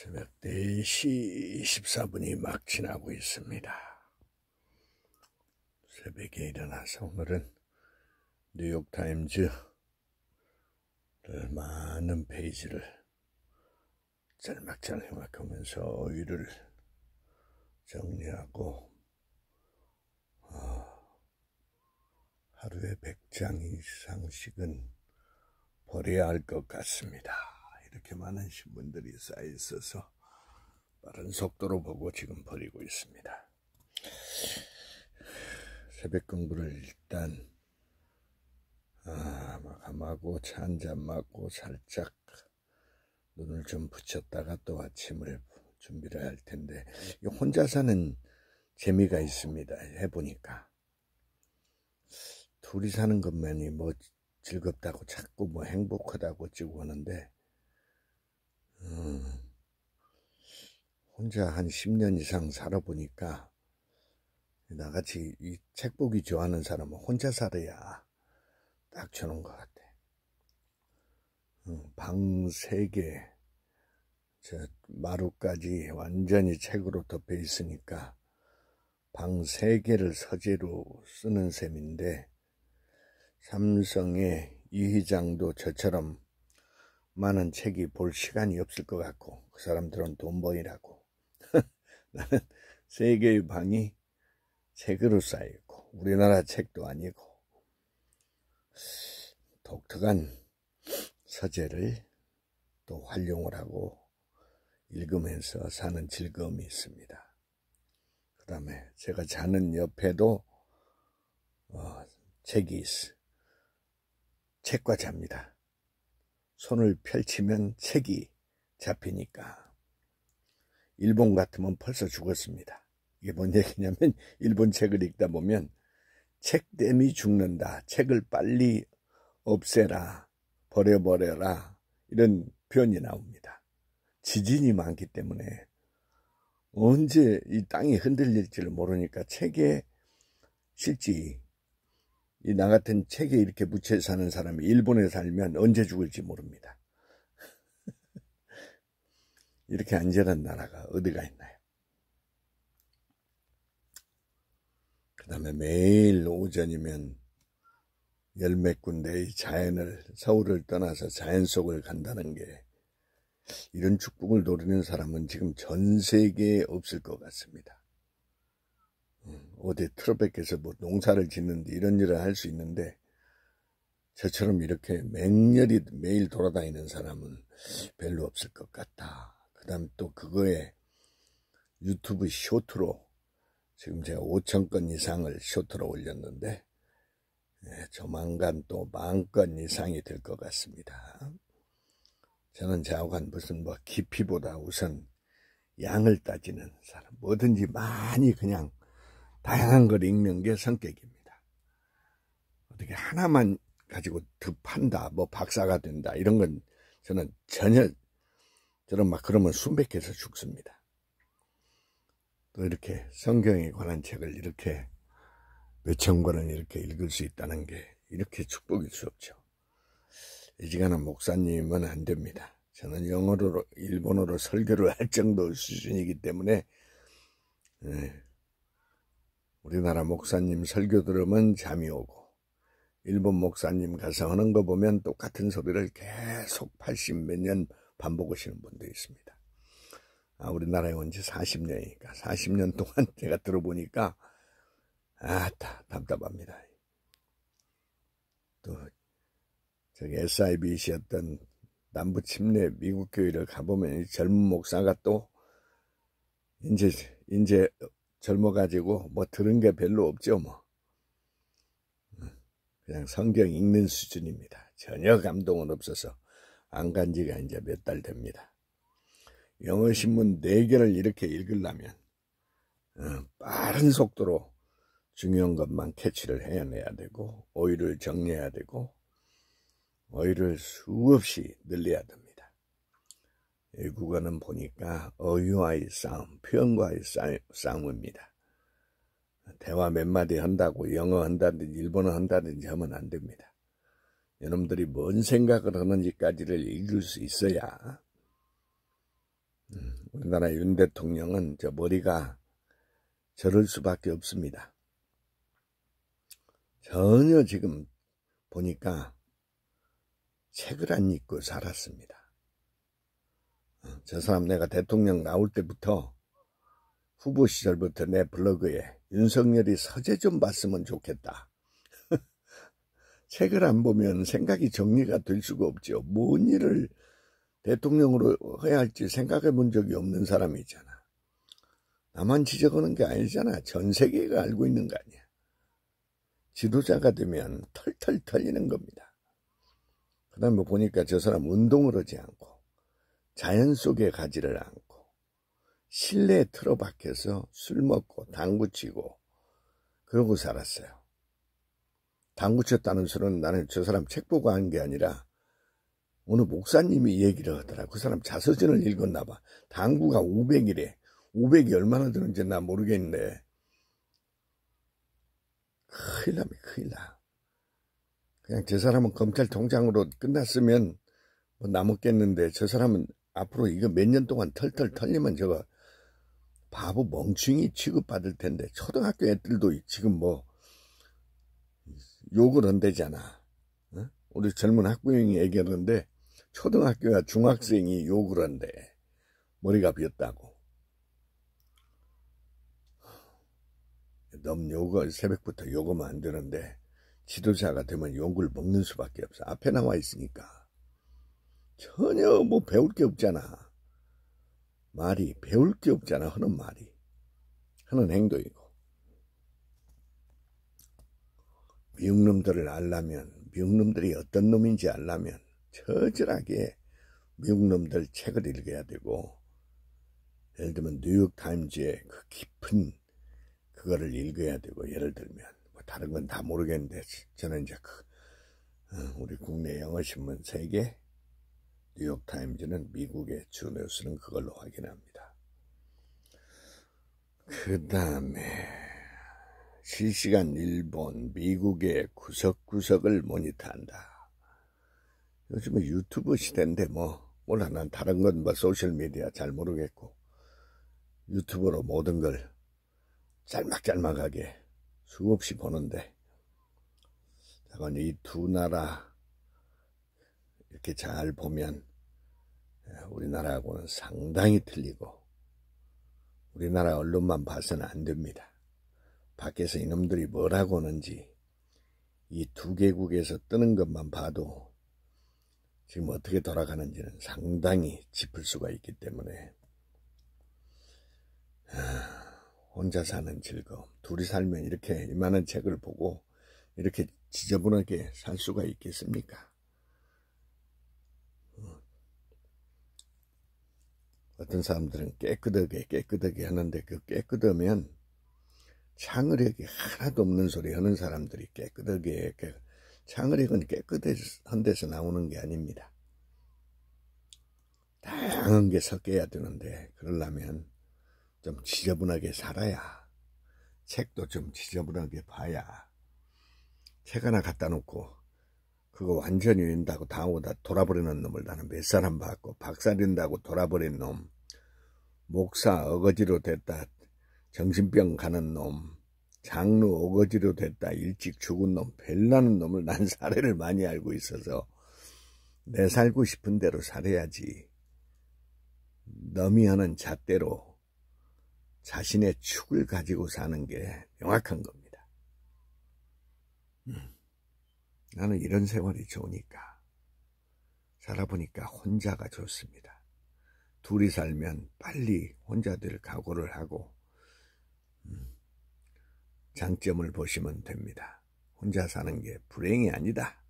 새벽 4시 24분이 막 지나고 있습니다. 새벽에 일어나서 오늘은 뉴욕타임즈 많은 페이지를 짤막짤막 하면서 어휘를 정리하고 하루에 100장 이상씩은 버려야 할 것 같습니다. 이렇게 많은 신문들이 쌓여 있어서 빠른 속도로 보고 지금 버리고 있습니다. 새벽 공부를 일단 마감하고 차 한잔 마고 살짝 눈을 좀 붙였다가 또 아침을 준비를 할 텐데, 혼자 사는 재미가 있습니다. 해보니까 둘이 사는 것만이 뭐 즐겁다고 자꾸 뭐 행복하다고 찍고 하는데, 혼자 한 10년 이상 살아보니까 나같이 이 책 보기 좋아하는 사람은 혼자 살아야 딱 주는 것 같아. 방 3개, 마루까지 완전히 책으로 덮여 있으니까 방 3개를 서재로 쓰는 셈인데, 삼성의 이 회장도 저처럼 많은 책이 볼 시간이 없을 것 같고, 그 사람들은 돈 벌이라고. 나는 3개의 방이 책으로 쌓여있고, 우리나라 책도 아니고 독특한 서재를 또 활용을 하고 읽으면서 사는 즐거움이 있습니다. 그 다음에 제가 자는 옆에도 책이 있어. 책과 잡니다. 손을 펼치면 책이 잡히니까. 일본 같으면 벌써 죽었습니다. 이게 뭔 얘기냐면, 일본 책을 읽다 보면 책 때문에 죽는다, 책을 빨리 없애라, 버려버려라, 이런 표현이 나옵니다. 지진이 많기 때문에 언제 이 땅이 흔들릴지를 모르니까 책에 실지, 나 같은 책에 이렇게 묻혀 사는 사람이 일본에 살면 언제 죽을지 모릅니다. 이렇게 안전한 나라가 어디가 있나요? 그 다음에 매일 오전이면 열몇 군데의 자연을, 서울을 떠나서 자연 속을 간다는 게, 이런 축복을 노리는 사람은 지금 전 세계에 없을 것 같습니다. 어디 트로백에서 뭐 농사를 짓는데 이런 일을 할 수 있는데, 저처럼 이렇게 맹렬히 매일 돌아다니는 사람은 별로 없을 것 같다. 그 다음 또 그거에 유튜브 쇼트로 지금 제가 5,000건 이상을 쇼트로 올렸는데, 조만간 또 10,000건 이상이 될 것 같습니다. 저는 좌우간 무슨 뭐 깊이보다 우선 양을 따지는 사람, 뭐든지 많이 그냥 다양한 걸 읽는 게 성격입니다. 어떻게 하나만 가지고 득한다, 뭐 박사가 된다, 이런 건 저는 전혀, 저는 막 그러면 순백해서 죽습니다. 또 이렇게 성경에 관한 책을 이렇게 몇천 권을 이렇게 읽을 수 있다는 게 이렇게 축복일 수 없죠. 이지간한 목사님은 안 됩니다. 저는 영어로, 일본어로 설교를 할 정도 수준이기 때문에, 우리나라 목사님 설교 들으면 잠이 오고, 일본 목사님 가서 하는 거 보면 똑같은 소리를 계속 80 몇 년 반복하시는 분도 있습니다. 우리나라에 온 지 40년이니까 40년 동안 제가 들어보니까 답답합니다. 또 저기 SIBC였던 남부 침례 미국 교회를 가보면 젊은 목사가 또 이제 젊어가지고 뭐 들은 게 별로 없죠. 뭐 그냥 성경 읽는 수준입니다. 전혀 감동은 없어서 안 간 지가 이제 몇 달 됩니다. 영어 신문 4개를 이렇게 읽으려면 빠른 속도로 중요한 것만 캐치를 해내야 되고, 어휘를 정리해야 되고, 어휘를 수없이 늘려야 됩니다. 외국어는 보니까 어휘와의 싸움, 표현과의 싸움입니다. 대화 몇 마디 한다고 영어 한다든지 일본어 한다든지 하면 안 됩니다. 여러분들이 뭔 생각을 하는지까지를 읽을 수 있어야 우리나라 윤 대통령은 저 머리가 저럴 수밖에 없습니다. 전혀 지금 보니까 책을 안 읽고 살았습니다. 저 사람 내가 대통령 나올 때부터 후보 시절부터 내 블로그에 윤석열이 서재 좀 봤으면 좋겠다. 책을 안 보면 생각이 정리가 될 수가 없죠. 뭔 일을 대통령으로 해야 할지 생각해 본 적이 없는 사람이잖아. 나만 지적하는 게 아니잖아. 전 세계가 알고 있는 거 아니야. 지도자가 되면 털털 털리는 겁니다. 그 다음에 보니까 저 사람 운동을 하지 않고 자연 속에 가지를 않고 실내에 틀어박혀서 술 먹고 당구 치고 그러고 살았어요. 당구 쳤다는 술은 나는 저 사람 책 보고 한 게 아니라 어느 목사님이 얘기를 하더라. 그 사람 자서전을 읽었나 봐. 당구가 500이래. 500이 얼마나 드는지 나 모르겠는데 큰일 나면 큰일 나. 그냥 저 사람은 검찰총장으로 끝났으면 뭐 남았겠는데 저 사람은 앞으로 이거 몇 년 동안 털털 털리면 저거 바보 멍충이 취급받을 텐데 초등학교 애들도 지금 뭐 욕을 한대잖아. 어? 우리 젊은 학부형이 얘기하는데 초등학교야 중학생이 욕을 한대. 머리가 비었다고. 너무 욕을 새벽부터 욕하면 안 되는데 지도자가 되면 욕을 먹는 수밖에 없어. 앞에 나와 있으니까. 전혀 뭐 배울 게 없잖아. 말이 배울 게 없잖아. 하는 말이. 하는 행동이고. 미국 놈들을 알려면 미국 놈들이 어떤 놈인지 알려면 처절하게 미국 놈들 책을 읽어야 되고 예를 들면 뉴욕타임즈의 그 깊은 그거를 읽어야 되고 예를 들면 뭐 다른 건 다 모르겠는데 저는 이제 우리 국내 영어신문 3개 뉴욕타임즈는 미국의 주 뉴스는 그걸로 확인합니다. 그 다음에 실시간 일본, 미국의 구석구석을 모니터한다. 요즘은 유튜브 시대인데 몰라 난 다른 건 뭐 소셜미디어 잘 모르겠고 유튜브로 모든 걸 짤막짤막하게 수없이 보는데 잠깐 이 두 나라 이렇게 잘 보면 우리나라하고는 상당히 틀리고 우리나라 언론만 봐서는 안 됩니다. 밖에서 이놈들이 뭐라고 하는지 이 두 개국에서 뜨는 것만 봐도 지금 어떻게 돌아가는지는 상당히 짚을 수가 있기 때문에 혼자 사는 즐거움. 둘이 살면 이렇게 이만한 책을 보고 이렇게 지저분하게 살 수가 있겠습니까? 어떤 사람들은 깨끗하게 하는데 그 깨끗하면 창의력이 하나도 없는 소리 하는 사람들이 깨끗하게 창의력은 깨끗한 데서 나오는 게 아닙니다. 다양한 게 섞여야 되는데 그러려면 좀 지저분하게 살아야 책도 좀 지저분하게 봐야 책 하나 갖다 놓고 그거 완전히 된다고 다오다 돌아버리는 놈을 나는 몇 사람 봤고 박살낸다고 돌아버린 놈 목사 어거지로 됐다 정신병 가는 놈 장로 어거지로 됐다 일찍 죽은 놈 별나는 놈을 난 사례를 많이 알고 있어서 내 살고 싶은 대로 살아야지 남이 하는 잣대로 자신의 축을 가지고 사는 게 명확한 겁니다. 나는 이런 세월이 좋으니까 살아보니까 혼자가 좋습니다. 둘이 살면 빨리 혼자 될 각오를 하고 장점을 보시면 됩니다. 혼자 사는 게 불행이 아니다.